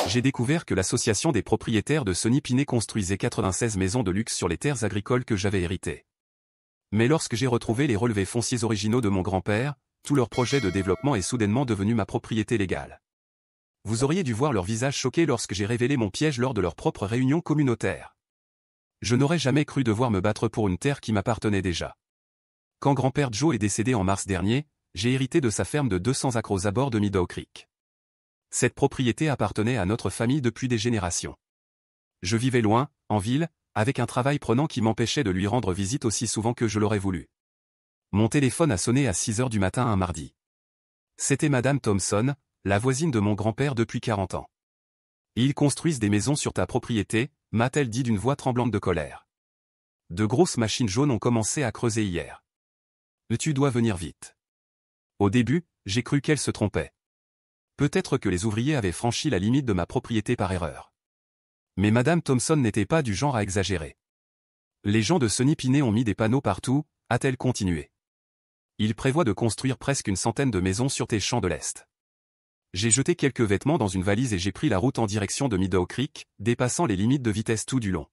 j'ai découvert que l'association des propriétaires de Sonny Pinet construisait 96 maisons de luxe sur les terres agricoles que j'avais héritées. Mais lorsque j'ai retrouvé les relevés fonciers originaux de mon grand-père, tout leur projet de développement est soudainement devenu ma propriété légale. Vous auriez dû voir leur visage choqué lorsque j'ai révélé mon piège lors de leur propre réunion communautaire. Je n'aurais jamais cru devoir me battre pour une terre qui m'appartenait déjà. Quand grand-père Joe est décédé en mars dernier, j'ai hérité de sa ferme de 200 acres aux abords de Meadow Creek. Cette propriété appartenait à notre famille depuis des générations. Je vivais loin, en ville, avec un travail prenant qui m'empêchait de lui rendre visite aussi souvent que je l'aurais voulu. Mon téléphone a sonné à 6 heures du matin un mardi. C'était Madame Thompson, la voisine de mon grand-père depuis 40 ans. Ils construisent des maisons sur ta propriété, m'a-t-elle dit d'une voix tremblante de colère. De grosses machines jaunes ont commencé à creuser hier. Tu dois venir vite. Au début, j'ai cru qu'elle se trompait. Peut-être que les ouvriers avaient franchi la limite de ma propriété par erreur. Mais Madame Thompson n'était pas du genre à exagérer. Les gens de Sonny Pinet ont mis des panneaux partout, a-t-elle continué. Ils prévoient de construire presque une centaine de maisons sur tes champs de l'Est. J'ai jeté quelques vêtements dans une valise et j'ai pris la route en direction de Meadow Creek, dépassant les limites de vitesse tout du long.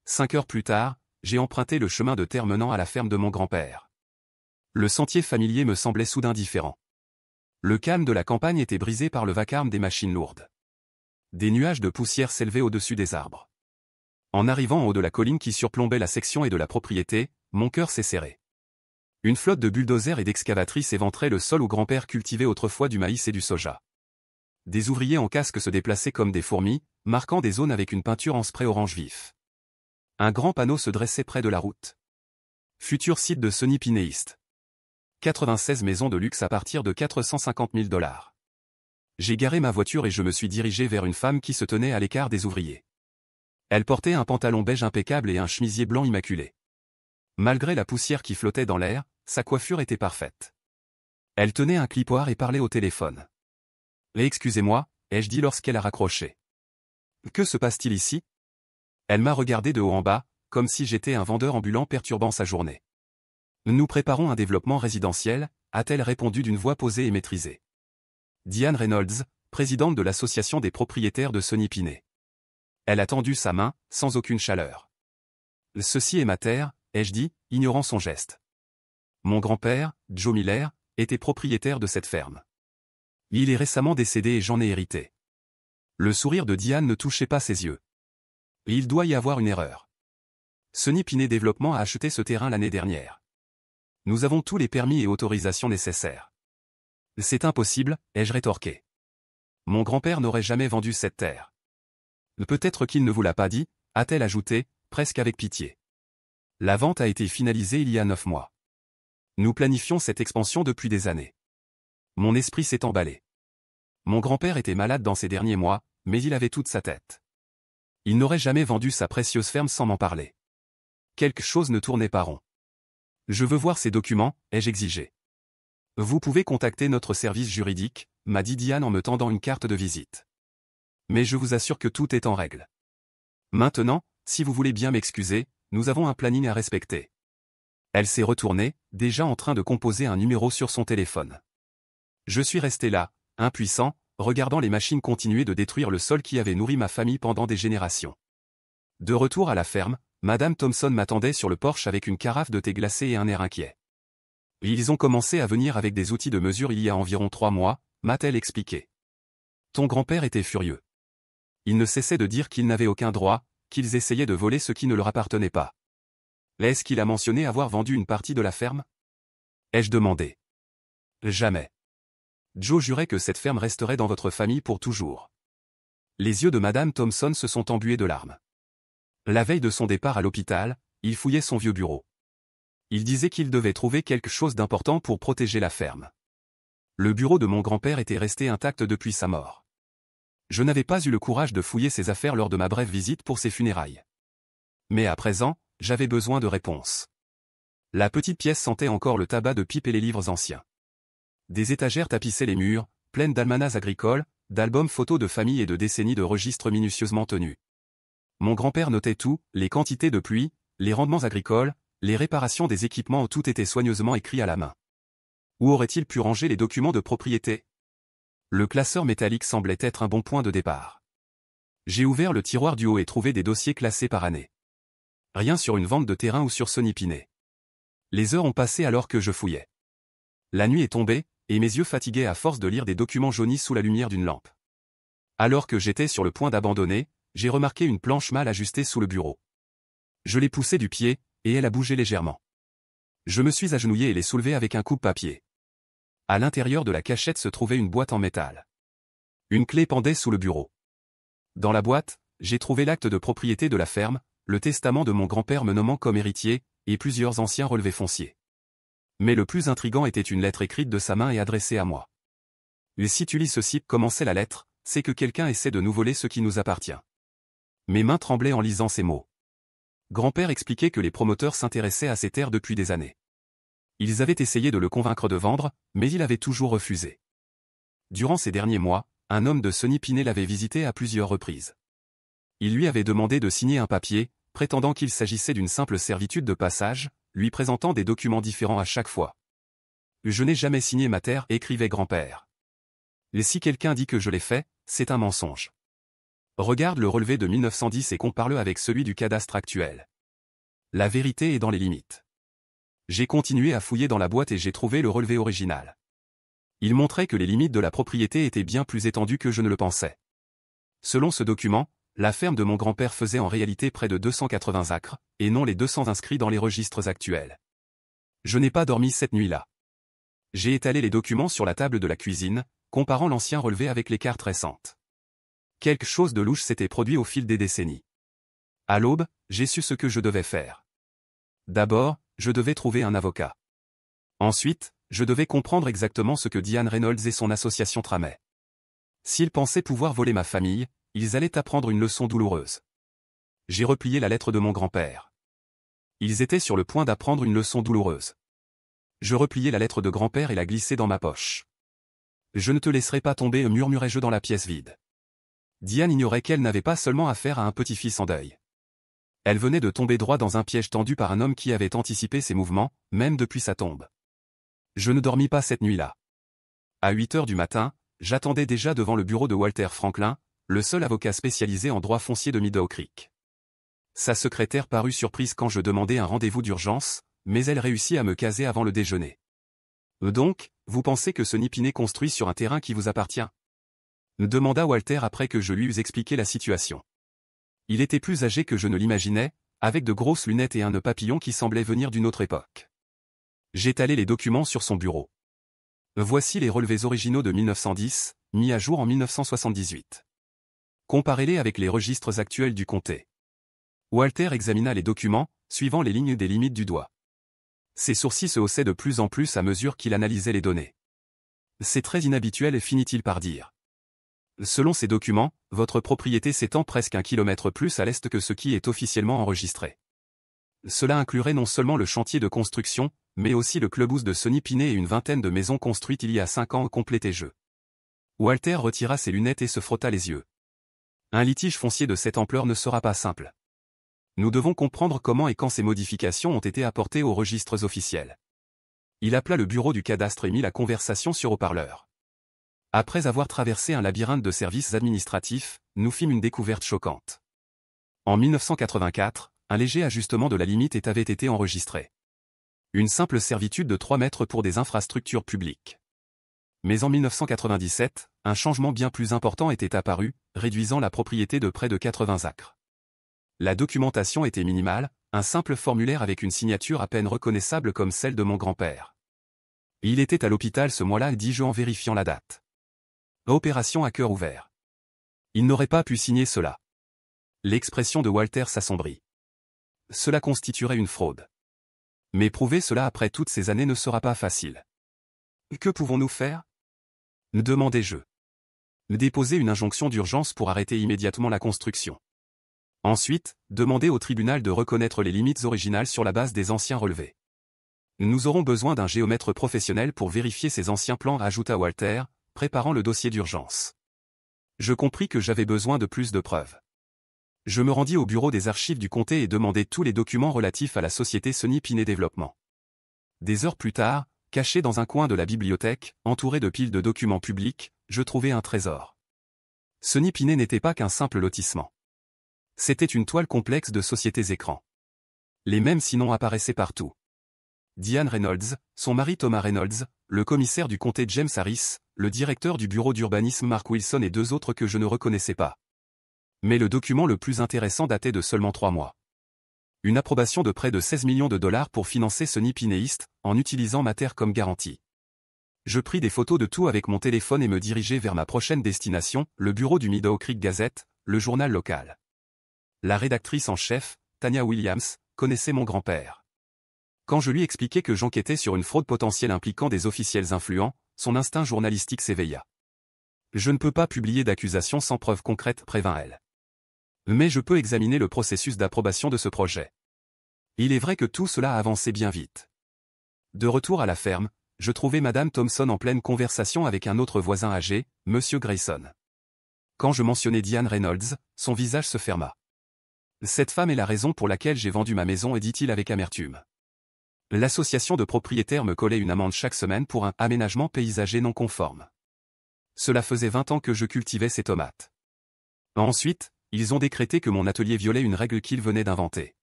5 heures plus tard, j'ai emprunté le chemin de terre menant à la ferme de mon grand-père. Le sentier familier me semblait soudain différent. Le calme de la campagne était brisé par le vacarme des machines lourdes. Des nuages de poussière s'élevaient au-dessus des arbres. En arrivant en haut de la colline qui surplombait la section et de la propriété, mon cœur s'est serré. Une flotte de bulldozers et d'excavatrices éventrait le sol où grand-père cultivait autrefois du maïs et du soja. Des ouvriers en casque se déplaçaient comme des fourmis, marquant des zones avec une peinture en spray orange vif. Un grand panneau se dressait près de la route. Futur site de Sonny Pinet East. 96 maisons de luxe à partir de 450 000 $. J'ai garé ma voiture et je me suis dirigé vers une femme qui se tenait à l'écart des ouvriers. Elle portait un pantalon beige impeccable et un chemisier blanc immaculé. Malgré la poussière qui flottait dans l'air, sa coiffure était parfaite. Elle tenait un clipoir et parlait au téléphone. « Excusez-moi » ai-je dit lorsqu'elle a raccroché. « Que se passe-t-il ici ?» Elle m'a regardé de haut en bas, comme si j'étais un vendeur ambulant perturbant sa journée. « Nous préparons un développement résidentiel » a-t-elle répondu d'une voix posée et maîtrisée. Diane Reynolds, présidente de l'association des propriétaires de Sonny Pinet. Elle a tendu sa main, sans aucune chaleur. « Ceci est ma terre » ai-je dit, ignorant son geste. Mon grand-père, Joe Miller, était propriétaire de cette ferme. Il est récemment décédé et j'en ai hérité. Le sourire de Diane ne touchait pas ses yeux. Il doit y avoir une erreur. Sonny Pinet Développement a acheté ce terrain l'année dernière. Nous avons tous les permis et autorisations nécessaires. C'est impossible, ai-je rétorqué. Mon grand-père n'aurait jamais vendu cette terre. Peut-être qu'il ne vous l'a pas dit, a-t-elle ajouté, presque avec pitié. La vente a été finalisée il y a 9 mois. Nous planifions cette expansion depuis des années. Mon esprit s'est emballé. Mon grand-père était malade dans ces derniers mois, mais il avait toute sa tête. Il n'aurait jamais vendu sa précieuse ferme sans m'en parler. Quelque chose ne tournait pas rond. Je veux voir ces documents, ai-je exigé. Vous pouvez contacter notre service juridique, m'a dit Diane en me tendant une carte de visite. Mais je vous assure que tout est en règle. Maintenant, si vous voulez bien m'excuser, nous avons un planning à respecter. Elle s'est retournée, déjà en train de composer un numéro sur son téléphone. Je suis resté là, impuissant, regardant les machines continuer de détruire le sol qui avait nourri ma famille pendant des générations. De retour à la ferme, Madame Thompson m'attendait sur le porche avec une carafe de thé glacé et un air inquiet. Ils ont commencé à venir avec des outils de mesure il y a environ 3 mois, m'a-t-elle expliqué. Ton grand-père était furieux. Il ne cessait de dire qu'ils n'avaient aucun droit, qu'ils essayaient de voler ce qui ne leur appartenait pas. Est-ce qu'il a mentionné avoir vendu une partie de la ferme? Ai-je demandé. Jamais. Joe jurait que cette ferme resterait dans votre famille pour toujours. Les yeux de Madame Thompson se sont embués de larmes. La veille de son départ à l'hôpital, il fouillait son vieux bureau. Il disait qu'il devait trouver quelque chose d'important pour protéger la ferme. Le bureau de mon grand-père était resté intact depuis sa mort. Je n'avais pas eu le courage de fouiller ses affaires lors de ma brève visite pour ses funérailles. Mais à présent, j'avais besoin de réponses. La petite pièce sentait encore le tabac de pipe et les livres anciens. Des étagères tapissaient les murs, pleines d'almanachs agricoles, d'albums photos de famille et de décennies de registres minutieusement tenus. Mon grand-père notait tout, les quantités de pluie, les rendements agricoles, les réparations des équipements, tout était soigneusement écrit à la main. Où aurait-il pu ranger les documents de propriété? Le classeur métallique semblait être un bon point de départ. J'ai ouvert le tiroir du haut et trouvé des dossiers classés par année. Rien sur une vente de terrain ou sur Sonny Pinet. Les heures ont passé alors que je fouillais. La nuit est tombée, et mes yeux fatigués à force de lire des documents jaunis sous la lumière d'une lampe. Alors que j'étais sur le point d'abandonner, j'ai remarqué une planche mal ajustée sous le bureau. Je l'ai poussée du pied, et elle a bougé légèrement. Je me suis agenouillé et l'ai soulevée avec un coupe-papier. À l'intérieur de la cachette se trouvait une boîte en métal. Une clé pendait sous le bureau. Dans la boîte, j'ai trouvé l'acte de propriété de la ferme, le testament de mon grand-père me nommant comme héritier, et plusieurs anciens relevés fonciers. Mais le plus intriguant était une lettre écrite de sa main et adressée à moi. Et si tu lis ceci, commençait la lettre, c'est que quelqu'un essaie de nous voler ce qui nous appartient. Mes mains tremblaient en lisant ces mots. Grand-père expliquait que les promoteurs s'intéressaient à ces terres depuis des années. Ils avaient essayé de le convaincre de vendre, mais il avait toujours refusé. Durant ces derniers mois, un homme de Sonny Pinet l'avait visité à plusieurs reprises. Il lui avait demandé de signer un papier, prétendant qu'il s'agissait d'une simple servitude de passage, lui présentant des documents différents à chaque fois. « Je n'ai jamais signé ma terre », écrivait grand-père. « Et si quelqu'un dit que je l'ai fait, c'est un mensonge. Regarde le relevé de 1910 et compare-le avec celui du cadastre actuel. La vérité est dans les limites. » J'ai continué à fouiller dans la boîte et j'ai trouvé le relevé original. Il montrait que les limites de la propriété étaient bien plus étendues que je ne le pensais. Selon ce document, la ferme de mon grand-père faisait en réalité près de 280 acres, et non les 200 inscrits dans les registres actuels. Je n'ai pas dormi cette nuit-là. J'ai étalé les documents sur la table de la cuisine, comparant l'ancien relevé avec les cartes récentes. Quelque chose de louche s'était produit au fil des décennies. À l'aube, j'ai su ce que je devais faire. D'abord, je devais trouver un avocat. Ensuite, je devais comprendre exactement ce que Diane Reynolds et son association tramaient. S'ils pensaient pouvoir voler ma famille, ils allaient apprendre une leçon douloureuse. J'ai replié la lettre de mon grand-père. Ils étaient sur le point d'apprendre une leçon douloureuse. Je repliai la lettre de grand-père et la glissai dans ma poche. Je ne te laisserai pas tomber, murmurai-je dans la pièce vide. Diane ignorait qu'elle n'avait pas seulement affaire à un petit-fils en deuil. Elle venait de tomber droit dans un piège tendu par un homme qui avait anticipé ses mouvements, même depuis sa tombe. Je ne dormis pas cette nuit-là. À 8 heures du matin, j'attendais déjà devant le bureau de Walter Franklin, le seul avocat spécialisé en droit foncier de Meadow Creek. Sa secrétaire parut surprise quand je demandai un rendez-vous d'urgence, mais elle réussit à me caser avant le déjeuner. « Donc, vous pensez que Sonny Pinet construit sur un terrain qui vous appartient ?» me demanda Walter après que je lui eus expliqué la situation. Il était plus âgé que je ne l'imaginais, avec de grosses lunettes et un nœud papillon qui semblait venir d'une autre époque. J'étalai les documents sur son bureau. Voici les relevés originaux de 1910, mis à jour en 1978. Comparez-les avec les registres actuels du comté. Walter examina les documents, suivant les lignes des limites du doigt. Ses sourcils se haussaient de plus en plus à mesure qu'il analysait les données. C'est très inhabituel, finit-il par dire. Selon ces documents, votre propriété s'étend presque 1 kilomètre plus à l'est que ce qui est officiellement enregistré. Cela inclurait non seulement le chantier de construction, mais aussi le clubhouse de Sonny Pinet et une vingtaine de maisons construites il y a 5 ans complétaient jeu. Walter retira ses lunettes et se frotta les yeux. Un litige foncier de cette ampleur ne sera pas simple. Nous devons comprendre comment et quand ces modifications ont été apportées aux registres officiels. Il appela le bureau du cadastre et mit la conversation sur haut-parleur. Après avoir traversé un labyrinthe de services administratifs, nous fîmes une découverte choquante. En 1984, un léger ajustement de la limite avait été enregistré. Une simple servitude de 3 mètres pour des infrastructures publiques. Mais en 1997, un changement bien plus important était apparu, réduisant la propriété de près de 80 acres. La documentation était minimale, un simple formulaire avec une signature à peine reconnaissable comme celle de mon grand-père. Il était à l'hôpital ce mois-là, dis-je en vérifiant la date. Opération à cœur ouvert. Il n'aurait pas pu signer cela. L'expression de Walter s'assombrit. Cela constituerait une fraude. Mais prouver cela après toutes ces années ne sera pas facile. Que pouvons-nous faire ? Demandai-je. Déposer une injonction d'urgence pour arrêter immédiatement la construction. Ensuite, demander au tribunal de reconnaître les limites originales sur la base des anciens relevés. Nous aurons besoin d'un géomètre professionnel pour vérifier ces anciens plans, ajouta Walter, préparant le dossier d'urgence. Je compris que j'avais besoin de plus de preuves. Je me rendis au bureau des archives du comté et demandai tous les documents relatifs à la société Sonny Pinet Développement. Des heures plus tard, caché dans un coin de la bibliothèque, entouré de piles de documents publics, je trouvai un trésor. Sonny Pinet n'était pas qu'un simple lotissement. C'était une toile complexe de sociétés écrans. Les mêmes sinon apparaissaient partout. Diane Reynolds, son mari Thomas Reynolds, le commissaire du comté James Harris, le directeur du bureau d'urbanisme Mark Wilson et 2 autres que je ne reconnaissais pas. Mais le document le plus intéressant datait de seulement 3 mois. Une approbation de près de 16 millions de dollars pour financer Sonny Pinet East, en utilisant ma terre comme garantie. Je pris des photos de tout avec mon téléphone et me dirigeai vers ma prochaine destination, le bureau du Meadow Creek Gazette, le journal local. La rédactrice en chef, Tanya Williams, connaissait mon grand-père. Quand je lui expliquai que j'enquêtais sur une fraude potentielle impliquant des officiels influents, son instinct journalistique s'éveilla. Je ne peux pas publier d'accusation sans preuve concrète, prévint-elle. Mais je peux examiner le processus d'approbation de ce projet. Il est vrai que tout cela avançait bien vite. De retour à la ferme, je trouvai Madame Thompson en pleine conversation avec un autre voisin âgé, Monsieur Grayson. Quand je mentionnai Diane Reynolds, son visage se ferma. Cette femme est la raison pour laquelle j'ai vendu ma maison, dit-il avec amertume. L'association de propriétaires me collait une amende chaque semaine pour un aménagement paysager non conforme. Cela faisait 20 ans que je cultivais ces tomates. Ensuite, ils ont décrété que mon atelier violait une règle qu'ils venaient d'inventer.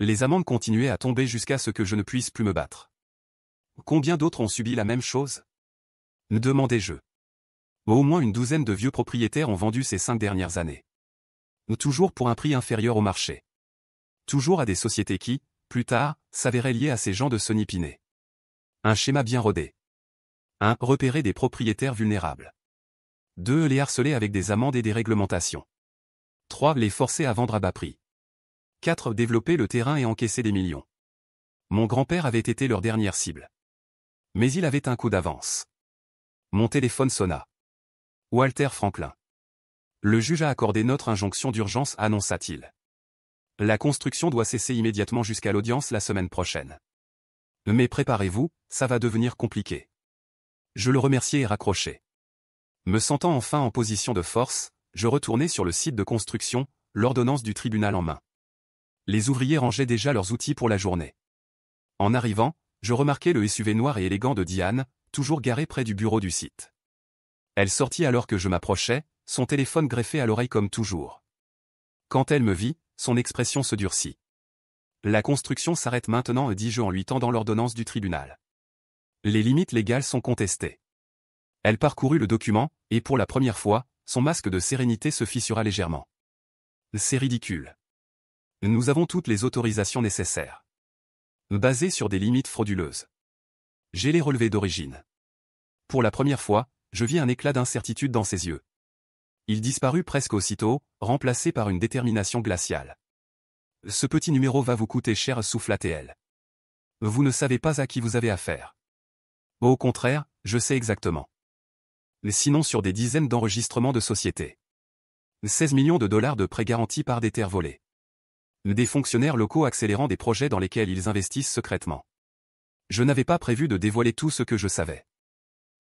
Les amendes continuaient à tomber jusqu'à ce que je ne puisse plus me battre. Combien d'autres ont subi la même chose? Demandai-je. Au moins une douzaine de vieux propriétaires ont vendu ces 5 dernières années. Toujours pour un prix inférieur au marché. Toujours à des sociétés qui, plus tard, s'avéraient liées à ces gens de Sonny Pinet. Un schéma bien rodé. 1. Repérer des propriétaires vulnérables. 2. Les harceler avec des amendes et des réglementations. 3. Les forcer à vendre à bas prix. 4. Développer le terrain et encaisser des millions. Mon grand-père avait été leur dernière cible. Mais il avait un coup d'avance. Mon téléphone sonna. Walter Franklin. Le juge a accordé notre injonction d'urgence, annonça-t-il. La construction doit cesser immédiatement jusqu'à l'audience la semaine prochaine. Mais préparez-vous, ça va devenir compliqué. Je le remerciai et raccrochai. Me sentant enfin en position de force, je retournai sur le site de construction, l'ordonnance du tribunal en main. Les ouvriers rangeaient déjà leurs outils pour la journée. En arrivant, je remarquai le SUV noir et élégant de Diane, toujours garé près du bureau du site. Elle sortit alors que je m'approchais, son téléphone greffé à l'oreille comme toujours. Quand elle me vit, son expression se durcit. La construction s'arrête maintenant, dis-je en lui tendant l'ordonnance du tribunal. Les limites légales sont contestées. Elle parcourut le document, et pour la première fois, son masque de sérénité se fissura légèrement. C'est ridicule. Nous avons toutes les autorisations nécessaires. Basées sur des limites frauduleuses. J'ai les relevés d'origine. Pour la première fois, je vis un éclat d'incertitude dans ses yeux. Il disparut presque aussitôt, remplacé par une détermination glaciale. Ce petit numéro va vous coûter cher, souffla-t-elle. Vous ne savez pas à qui vous avez affaire. Au contraire, je sais exactement. Sinon sur des dizaines d'enregistrements de sociétés. 16 millions de dollars de prêts garantis par des terres volées. Des fonctionnaires locaux accélérant des projets dans lesquels ils investissent secrètement. Je n'avais pas prévu de dévoiler tout ce que je savais.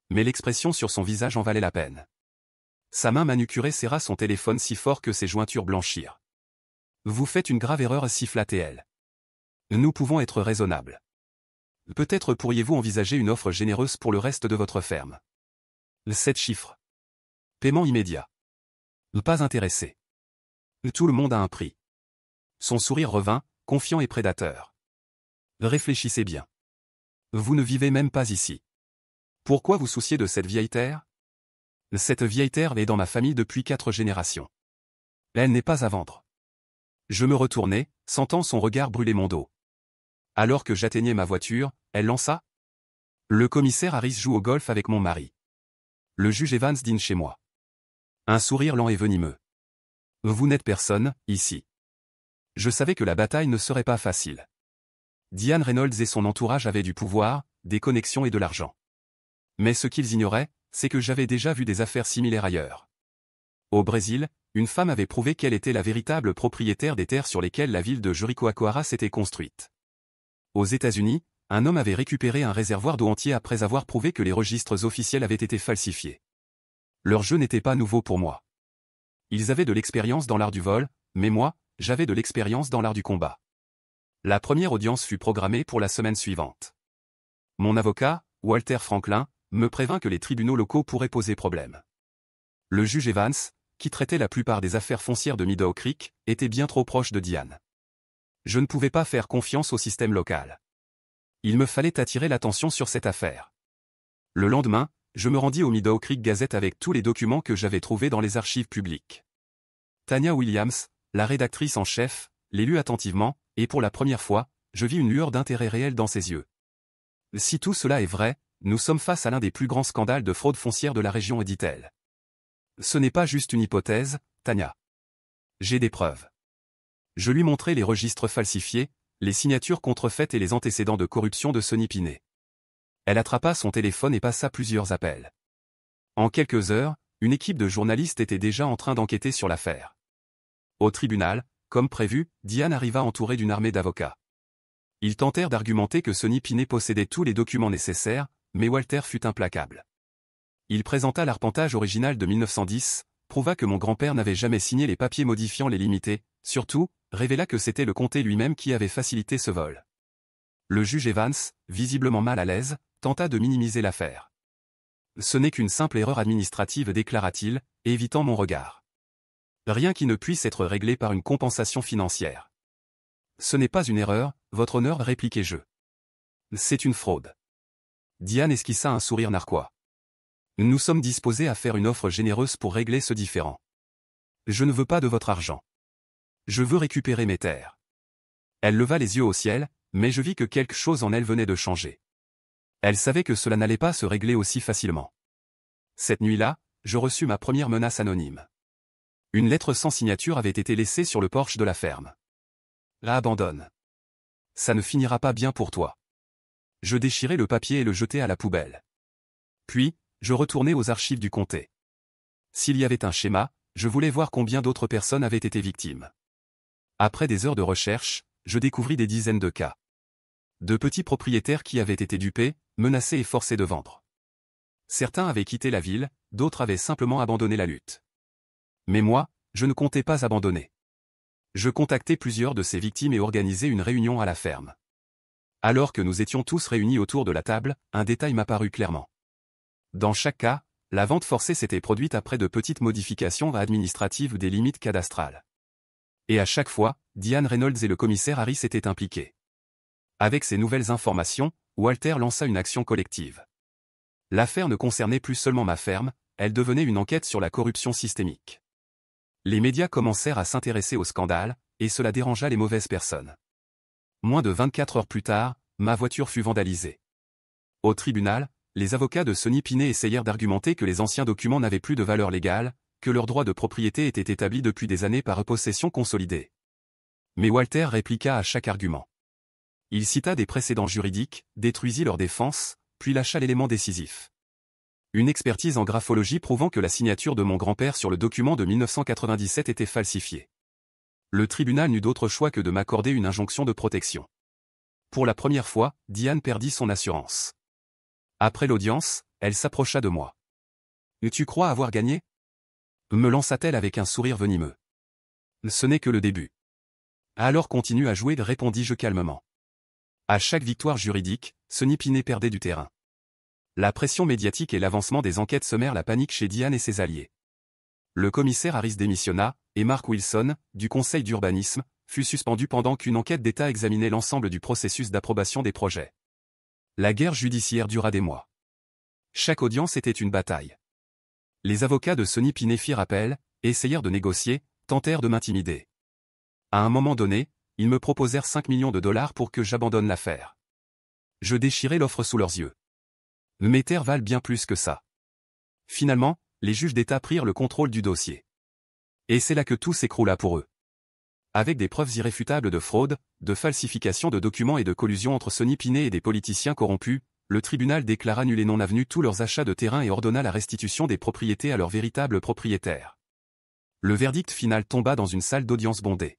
Mais l'expression sur son visage en valait la peine. Sa main manucurée serra son téléphone si fort que ses jointures blanchirent. Vous faites une grave erreur, siffla-t-elle. Nous pouvons être raisonnables. Peut-être pourriez-vous envisager une offre généreuse pour le reste de votre ferme. 7 chiffres. Paiement immédiat. Pas intéressé. Tout le monde a un prix. Son sourire revint, confiant et prédateur. Réfléchissez bien. Vous ne vivez même pas ici. Pourquoi vous souciez de cette vieille terre? Cette vieille terre est dans ma famille depuis 4 générations. Elle n'est pas à vendre. Je me retournai, sentant son regard brûler mon dos. Alors que j'atteignais ma voiture, elle lança. Le commissaire Harris joue au golf avec mon mari. Le juge Evans dîne chez moi. Un sourire lent et venimeux. Vous n'êtes personne, ici. Je savais que la bataille ne serait pas facile. Diane Reynolds et son entourage avaient du pouvoir, des connexions et de l'argent. Mais ce qu'ils ignoraient, c'est que j'avais déjà vu des affaires similaires ailleurs. Au Brésil, une femme avait prouvé qu'elle était la véritable propriétaire des terres sur lesquelles la ville de Jericoacoara s'était construite. Aux États-Unis, un homme avait récupéré un réservoir d'eau entier après avoir prouvé que les registres officiels avaient été falsifiés. Leur jeu n'était pas nouveau pour moi. Ils avaient de l'expérience dans l'art du vol, mais moi, j'avais de l'expérience dans l'art du combat. La première audience fut programmée pour la semaine suivante. Mon avocat, Walter Franklin, me prévint que les tribunaux locaux pourraient poser problème. Le juge Evans, qui traitait la plupart des affaires foncières de Meadow Creek, était bien trop proche de Diane. Je ne pouvais pas faire confiance au système local. Il me fallait attirer l'attention sur cette affaire. Le lendemain, je me rendis au Meadow Creek Gazette avec tous les documents que j'avais trouvés dans les archives publiques. Tanya Williams, la rédactrice en chef, les lut attentivement, et pour la première fois, je vis une lueur d'intérêt réel dans ses yeux. Si tout cela est vrai, nous sommes face à l'un des plus grands scandales de fraude foncière de la région, dit-elle. Ce n'est pas juste une hypothèse, Tanya. J'ai des preuves. Je lui montrai les registres falsifiés, les signatures contrefaites et les antécédents de corruption de Sonny Pinet. Elle attrapa son téléphone et passa plusieurs appels. En quelques heures, une équipe de journalistes était déjà en train d'enquêter sur l'affaire. Au tribunal, comme prévu, Diane arriva entourée d'une armée d'avocats. Ils tentèrent d'argumenter que Sonny Pinet possédait tous les documents nécessaires, mais Walter fut implacable. Il présenta l'arpentage original de 1910, prouva que mon grand-père n'avait jamais signé les papiers modifiant les limités, surtout, révéla que c'était le comté lui-même qui avait facilité ce vol. Le juge Evans, visiblement mal à l'aise, tenta de minimiser l'affaire. Ce n'est qu'une simple erreur administrative, déclara-t-il, évitant mon regard. Rien qui ne puisse être réglé par une compensation financière. Ce n'est pas une erreur, votre honneur, répliquai-je. C'est une fraude. Diane esquissa un sourire narquois. Nous sommes disposés à faire une offre généreuse pour régler ce différend. Je ne veux pas de votre argent. Je veux récupérer mes terres. Elle leva les yeux au ciel, mais je vis que quelque chose en elle venait de changer. Elle savait que cela n'allait pas se régler aussi facilement. Cette nuit-là, je reçus ma première menace anonyme. Une lettre sans signature avait été laissée sur le porche de la ferme. La abandonne. Ça ne finira pas bien pour toi. Je déchirai le papier et le jetai à la poubelle. Puis, je retournai aux archives du comté. S'il y avait un schéma, je voulais voir combien d'autres personnes avaient été victimes. Après des heures de recherche, je découvris des dizaines de cas. De petits propriétaires qui avaient été dupés, menacés et forcés de vendre. Certains avaient quitté la ville, d'autres avaient simplement abandonné la lutte. Mais moi, je ne comptais pas abandonner. Je contactai plusieurs de ces victimes et organisai une réunion à la ferme. Alors que nous étions tous réunis autour de la table, un détail m'apparut clairement. Dans chaque cas, la vente forcée s'était produite après de petites modifications administratives des limites cadastrales. Et à chaque fois, Diane Reynolds et le commissaire Harris étaient impliqués. Avec ces nouvelles informations, Walter lança une action collective. L'affaire ne concernait plus seulement ma ferme, elle devenait une enquête sur la corruption systémique. Les médias commencèrent à s'intéresser au scandale, et cela dérangea les mauvaises personnes. Moins de 24 heures plus tard, ma voiture fut vandalisée. Au tribunal, les avocats de Sonny Pinet essayèrent d'argumenter que les anciens documents n'avaient plus de valeur légale, que leurs droits de propriété étaient établis depuis des années par possession consolidée. Mais Walter répliqua à chaque argument. Il cita des précédents juridiques, détruisit leur défense, puis lâcha l'élément décisif. Une expertise en graphologie prouvant que la signature de mon grand-père sur le document de 1997 était falsifiée. Le tribunal n'eut d'autre choix que de m'accorder une injonction de protection. Pour la première fois, Diane perdit son assurance. Après l'audience, elle s'approcha de moi. « Tu crois avoir gagné ?» me lança-t-elle avec un sourire venimeux. « Ce n'est que le début. »« Alors continue à jouer, répondis-je calmement. À chaque victoire juridique, Sonny Pinet perdait du terrain. La pression médiatique et l'avancement des enquêtes semèrent la panique chez Diane et ses alliés. Le commissaire Harris démissionna, et Mark Wilson, du conseil d'urbanisme, fut suspendu pendant qu'une enquête d'État examinait l'ensemble du processus d'approbation des projets. La guerre judiciaire dura des mois. Chaque audience était une bataille. Les avocats de Sonny Pinet firent appel, essayèrent de négocier, tentèrent de m'intimider. À un moment donné, ils me proposèrent 5 millions de dollars pour que j'abandonne l'affaire. Je déchirai l'offre sous leurs yeux. Mes terres valent bien plus que ça. Finalement, les juges d'État prirent le contrôle du dossier. Et c'est là que tout s'écroula pour eux. Avec des preuves irréfutables de fraude, de falsification de documents et de collusion entre Sonny Pinet et des politiciens corrompus, le tribunal déclara nul et non avenu tous leurs achats de terrain et ordonna la restitution des propriétés à leurs véritables propriétaires. Le verdict final tomba dans une salle d'audience bondée.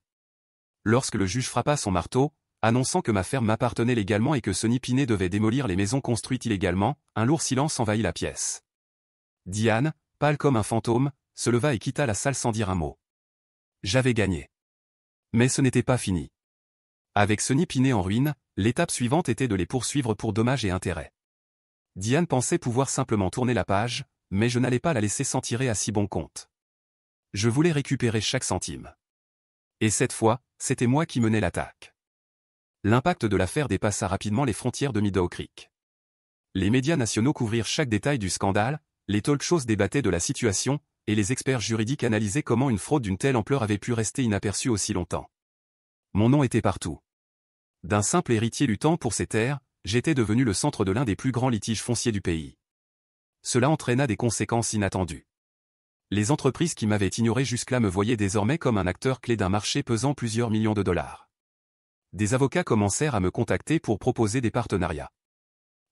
Lorsque le juge frappa son marteau, annonçant que ma ferme m'appartenait légalement et que Sonny Pinet devait démolir les maisons construites illégalement, un lourd silence envahit la pièce. Diane, pâle comme un fantôme, se leva et quitta la salle sans dire un mot. J'avais gagné. Mais ce n'était pas fini. Avec Sonny Pinet en ruine, l'étape suivante était de les poursuivre pour dommages et intérêts. Diane pensait pouvoir simplement tourner la page, mais je n'allais pas la laisser s'en tirer à si bon compte. Je voulais récupérer chaque centime. Et cette fois, c'était moi qui menais l'attaque. L'impact de l'affaire dépassa rapidement les frontières de Meadow Creek. Les médias nationaux couvrirent chaque détail du scandale, les talk-shows débattaient de la situation, et les experts juridiques analysaient comment une fraude d'une telle ampleur avait pu rester inaperçue aussi longtemps. Mon nom était partout. D'un simple héritier luttant pour ses terres, j'étais devenu le centre de l'un des plus grands litiges fonciers du pays. Cela entraîna des conséquences inattendues. Les entreprises qui m'avaient ignoré jusque-là me voyaient désormais comme un acteur clé d'un marché pesant plusieurs millions de dollars. Des avocats commencèrent à me contacter pour proposer des partenariats.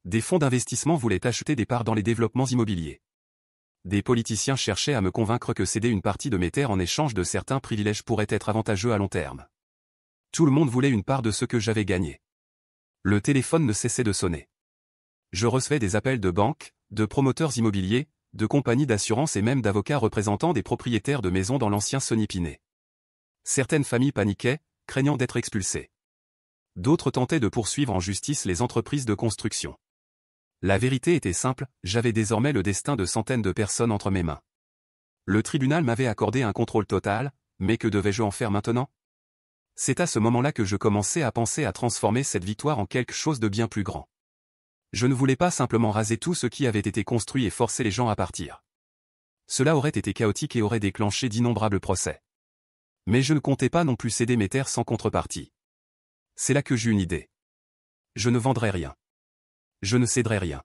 Des fonds d'investissement voulaient acheter des parts dans les développements immobiliers. Des politiciens cherchaient à me convaincre que céder une partie de mes terres en échange de certains privilèges pourrait être avantageux à long terme. Tout le monde voulait une part de ce que j'avais gagné. Le téléphone ne cessait de sonner. Je recevais des appels de banques, de promoteurs immobiliers, de compagnies d'assurance et même d'avocats représentant des propriétaires de maisons dans l'ancien Sonny Pinet. Certaines familles paniquaient, craignant d'être expulsées. D'autres tentaient de poursuivre en justice les entreprises de construction. La vérité était simple, j'avais désormais le destin de centaines de personnes entre mes mains. Le tribunal m'avait accordé un contrôle total, mais que devais-je en faire maintenant? C'est à ce moment-là que je commençais à penser à transformer cette victoire en quelque chose de bien plus grand. Je ne voulais pas simplement raser tout ce qui avait été construit et forcer les gens à partir. Cela aurait été chaotique et aurait déclenché d'innombrables procès. Mais je ne comptais pas non plus céder mes terres sans contrepartie. C'est là que j'eus une idée. Je ne vendrai rien. Je ne céderai rien.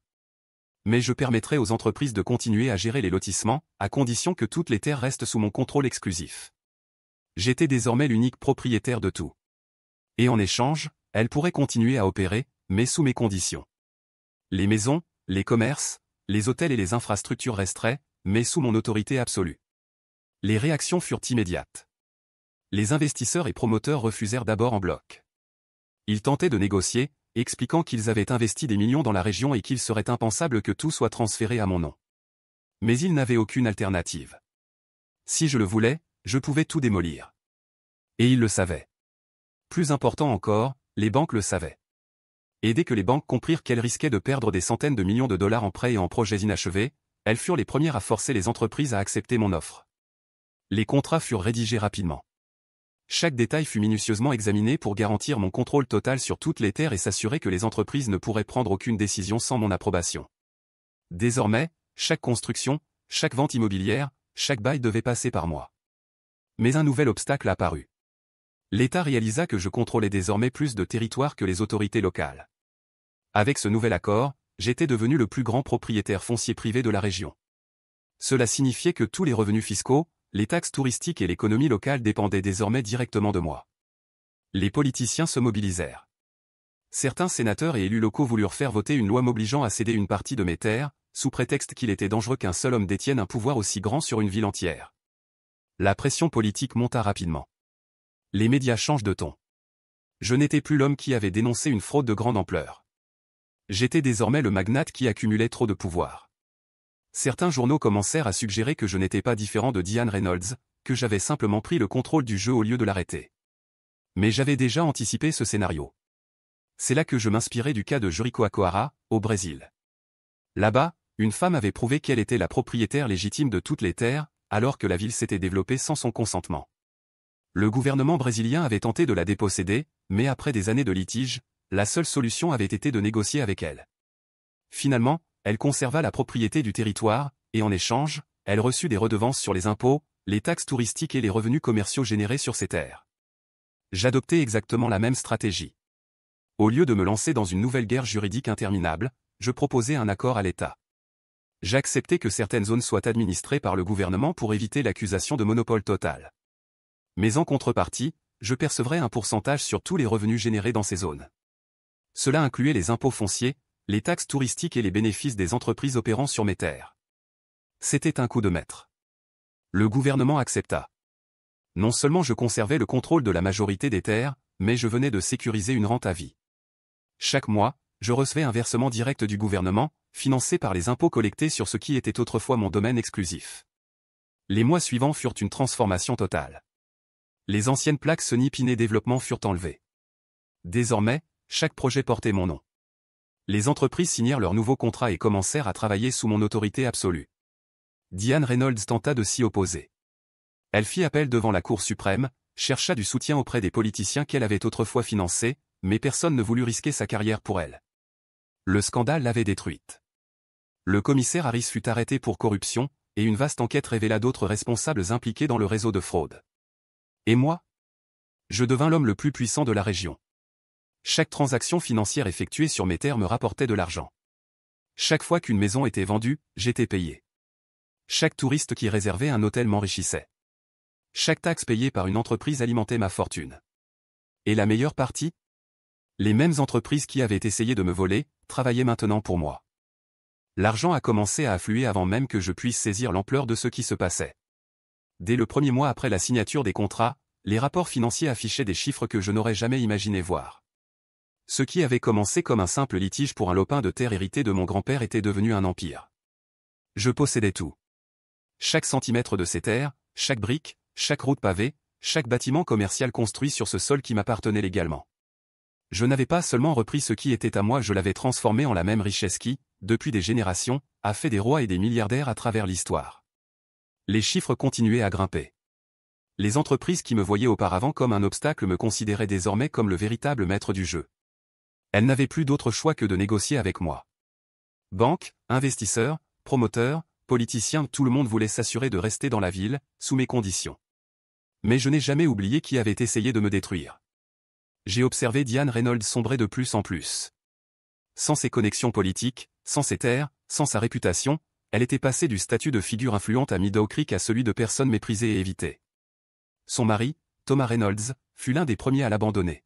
Mais je permettrai aux entreprises de continuer à gérer les lotissements, à condition que toutes les terres restent sous mon contrôle exclusif. J'étais désormais l'unique propriétaire de tout. Et en échange, elles pourraient continuer à opérer, mais sous mes conditions. Les maisons, les commerces, les hôtels et les infrastructures resteraient, mais sous mon autorité absolue. Les réactions furent immédiates. Les investisseurs et promoteurs refusèrent d'abord en bloc. Ils tentaient de négocier, expliquant qu'ils avaient investi des millions dans la région et qu'il serait impensable que tout soit transféré à mon nom. Mais ils n'avaient aucune alternative. Si je le voulais, je pouvais tout démolir. Et ils le savaient. Plus important encore, les banques le savaient. Et dès que les banques comprirent qu'elles risquaient de perdre des centaines de millions de dollars en prêts et en projets inachevés, elles furent les premières à forcer les entreprises à accepter mon offre. Les contrats furent rédigés rapidement. Chaque détail fut minutieusement examiné pour garantir mon contrôle total sur toutes les terres et s'assurer que les entreprises ne pourraient prendre aucune décision sans mon approbation. Désormais, chaque construction, chaque vente immobilière, chaque bail devait passer par moi. Mais un nouvel obstacle apparut. L'État réalisa que je contrôlais désormais plus de territoire que les autorités locales. Avec ce nouvel accord, j'étais devenu le plus grand propriétaire foncier privé de la région. Cela signifiait que tous les revenus fiscaux, les taxes touristiques et l'économie locale dépendaient désormais directement de moi. Les politiciens se mobilisèrent. Certains sénateurs et élus locaux voulurent faire voter une loi m'obligeant à céder une partie de mes terres, sous prétexte qu'il était dangereux qu'un seul homme détienne un pouvoir aussi grand sur une ville entière. La pression politique monta rapidement. Les médias changent de ton. Je n'étais plus l'homme qui avait dénoncé une fraude de grande ampleur. J'étais désormais le magnate qui accumulait trop de pouvoir. Certains journaux commencèrent à suggérer que je n'étais pas différent de Diane Reynolds, que j'avais simplement pris le contrôle du jeu au lieu de l'arrêter. Mais j'avais déjà anticipé ce scénario. C'est là que je m'inspirais du cas de Jericoacoara, au Brésil. Là-bas, une femme avait prouvé qu'elle était la propriétaire légitime de toutes les terres, alors que la ville s'était développée sans son consentement. Le gouvernement brésilien avait tenté de la déposséder, mais après des années de litige, la seule solution avait été de négocier avec elle. Finalement, elle conserva la propriété du territoire, et en échange, elle reçut des redevances sur les impôts, les taxes touristiques et les revenus commerciaux générés sur ces terres. J'adoptais exactement la même stratégie. Au lieu de me lancer dans une nouvelle guerre juridique interminable, je proposais un accord à l'État. J'acceptais que certaines zones soient administrées par le gouvernement pour éviter l'accusation de monopole total. Mais en contrepartie, je percevrais un pourcentage sur tous les revenus générés dans ces zones. Cela incluait les impôts fonciers, les taxes touristiques et les bénéfices des entreprises opérant sur mes terres. C'était un coup de maître. Le gouvernement accepta. Non seulement je conservais le contrôle de la majorité des terres, mais je venais de sécuriser une rente à vie. Chaque mois, je recevais un versement direct du gouvernement, financé par les impôts collectés sur ce qui était autrefois mon domaine exclusif. Les mois suivants furent une transformation totale. Les anciennes plaques Sonny Pinet Développement furent enlevées. Désormais, chaque projet portait mon nom. Les entreprises signèrent leurs nouveaux contrats et commencèrent à travailler sous mon autorité absolue. Diane Reynolds tenta de s'y opposer. Elle fit appel devant la Cour suprême, chercha du soutien auprès des politiciens qu'elle avait autrefois financés, mais personne ne voulut risquer sa carrière pour elle. Le scandale l'avait détruite. Le commissaire Harris fut arrêté pour corruption, et une vaste enquête révéla d'autres responsables impliqués dans le réseau de fraude. Et moi? Je devins l'homme le plus puissant de la région. Chaque transaction financière effectuée sur mes terres me rapportait de l'argent. Chaque fois qu'une maison était vendue, j'étais payé. Chaque touriste qui réservait un hôtel m'enrichissait. Chaque taxe payée par une entreprise alimentait ma fortune. Et la meilleure partie? Les mêmes entreprises qui avaient essayé de me voler, travaillaient maintenant pour moi. L'argent a commencé à affluer avant même que je puisse saisir l'ampleur de ce qui se passait. Dès le premier mois après la signature des contrats, les rapports financiers affichaient des chiffres que je n'aurais jamais imaginé voir. Ce qui avait commencé comme un simple litige pour un lopin de terre hérité de mon grand-père était devenu un empire. Je possédais tout. Chaque centimètre de ces terres, chaque brique, chaque route pavée, chaque bâtiment commercial construit sur ce sol qui m'appartenait légalement. Je n'avais pas seulement repris ce qui était à moi, je l'avais transformé en la même richesse qui, depuis des générations, a fait des rois et des milliardaires à travers l'histoire. Les chiffres continuaient à grimper. Les entreprises qui me voyaient auparavant comme un obstacle me considéraient désormais comme le véritable maître du jeu. Elles n'avaient plus d'autre choix que de négocier avec moi. Banques, investisseurs, promoteurs, politiciens, tout le monde voulait s'assurer de rester dans la ville, sous mes conditions. Mais je n'ai jamais oublié qui avait essayé de me détruire. J'ai observé Diane Reynolds sombrer de plus en plus. Sans ses connexions politiques, sans ses terres, sans sa réputation, elle était passée du statut de figure influente à Meadow Creek à celui de personne méprisée et évitée. Son mari, Thomas Reynolds, fut l'un des premiers à l'abandonner.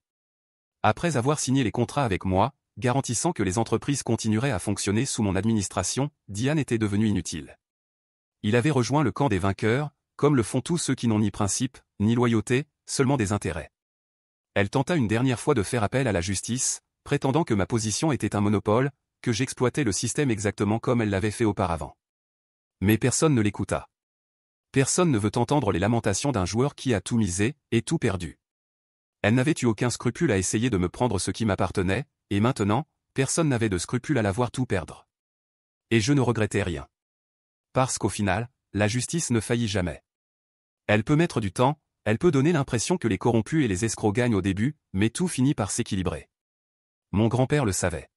Après avoir signé les contrats avec moi, garantissant que les entreprises continueraient à fonctionner sous mon administration, Diane était devenue inutile. Il avait rejoint le camp des vainqueurs, comme le font tous ceux qui n'ont ni principe, ni loyauté, seulement des intérêts. Elle tenta une dernière fois de faire appel à la justice, prétendant que ma position était un monopole, que j'exploitais le système exactement comme elle l'avait fait auparavant. Mais personne ne l'écouta. Personne ne veut entendre les lamentations d'un joueur qui a tout misé, et tout perdu. Elle n'avait eu aucun scrupule à essayer de me prendre ce qui m'appartenait, et maintenant, personne n'avait de scrupule à la voir tout perdre. Et je ne regrettais rien. Parce qu'au final, la justice ne faillit jamais. Elle peut mettre du temps, elle peut donner l'impression que les corrompus et les escrocs gagnent au début, mais tout finit par s'équilibrer. Mon grand-père le savait.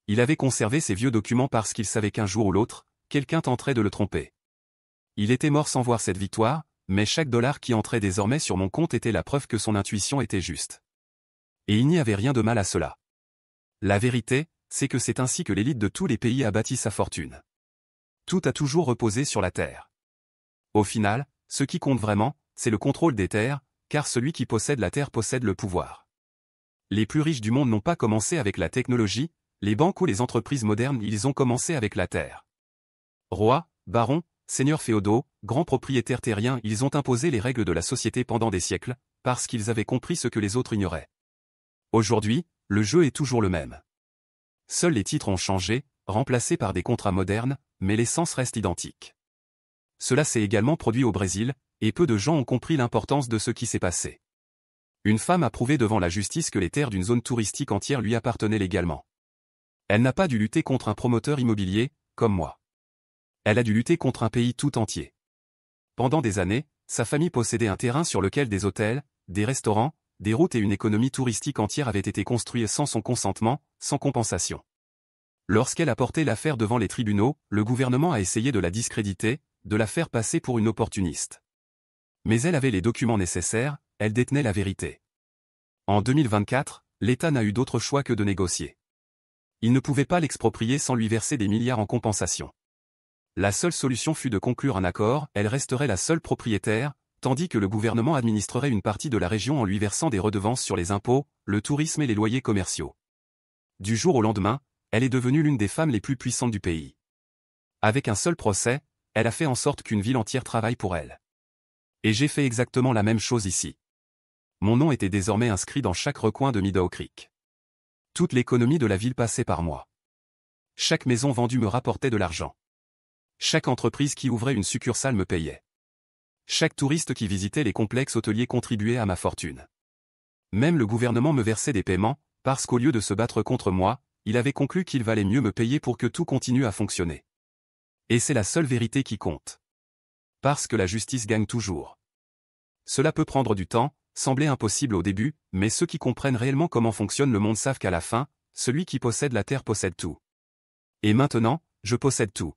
Il avait conservé ces vieux documents parce qu'il savait qu'un jour ou l'autre, quelqu'un tenterait de le tromper. Il était mort sans voir cette victoire, mais chaque dollar qui entrait désormais sur mon compte était la preuve que son intuition était juste. Et il n'y avait rien de mal à cela. La vérité, c'est que c'est ainsi que l'élite de tous les pays a bâti sa fortune. Tout a toujours reposé sur la terre. Au final, ce qui compte vraiment, c'est le contrôle des terres, car celui qui possède la terre possède le pouvoir. Les plus riches du monde n'ont pas commencé avec la technologie, les banques ou les entreprises modernes, ils ont commencé avec la terre. Rois, barons, seigneurs féodaux, grands propriétaires terriens, ils ont imposé les règles de la société pendant des siècles, parce qu'ils avaient compris ce que les autres ignoraient. Aujourd'hui, le jeu est toujours le même. Seuls les titres ont changé, remplacés par des contrats modernes, mais l'essence reste identique. Cela s'est également produit au Brésil, et peu de gens ont compris l'importance de ce qui s'est passé. Une femme a prouvé devant la justice que les terres d'une zone touristique entière lui appartenaient légalement. Elle n'a pas dû lutter contre un promoteur immobilier, comme moi. Elle a dû lutter contre un pays tout entier. Pendant des années, sa famille possédait un terrain sur lequel des hôtels, des restaurants, des routes et une économie touristique entière avaient été construits sans son consentement, sans compensation. Lorsqu'elle a porté l'affaire devant les tribunaux, le gouvernement a essayé de la discréditer, de la faire passer pour une opportuniste. Mais elle avait les documents nécessaires, elle détenait la vérité. En 2024, l'État n'a eu d'autre choix que de négocier. Il ne pouvait pas l'exproprier sans lui verser des milliards en compensation. La seule solution fut de conclure un accord, elle resterait la seule propriétaire, tandis que le gouvernement administrerait une partie de la région en lui versant des redevances sur les impôts, le tourisme et les loyers commerciaux. Du jour au lendemain, elle est devenue l'une des femmes les plus puissantes du pays. Avec un seul procès, elle a fait en sorte qu'une ville entière travaille pour elle. Et j'ai fait exactement la même chose ici. Mon nom était désormais inscrit dans chaque recoin de Meadow Creek. Toute l'économie de la ville passait par moi. Chaque maison vendue me rapportait de l'argent. Chaque entreprise qui ouvrait une succursale me payait. Chaque touriste qui visitait les complexes hôteliers contribuait à ma fortune. Même le gouvernement me versait des paiements, parce qu'au lieu de se battre contre moi, il avait conclu qu'il valait mieux me payer pour que tout continue à fonctionner. Et c'est la seule vérité qui compte. Parce que la justice gagne toujours. Cela peut prendre du temps, sembler impossible au début, mais ceux qui comprennent réellement comment fonctionne le monde savent qu'à la fin, celui qui possède la Terre possède tout. Et maintenant, je possède tout.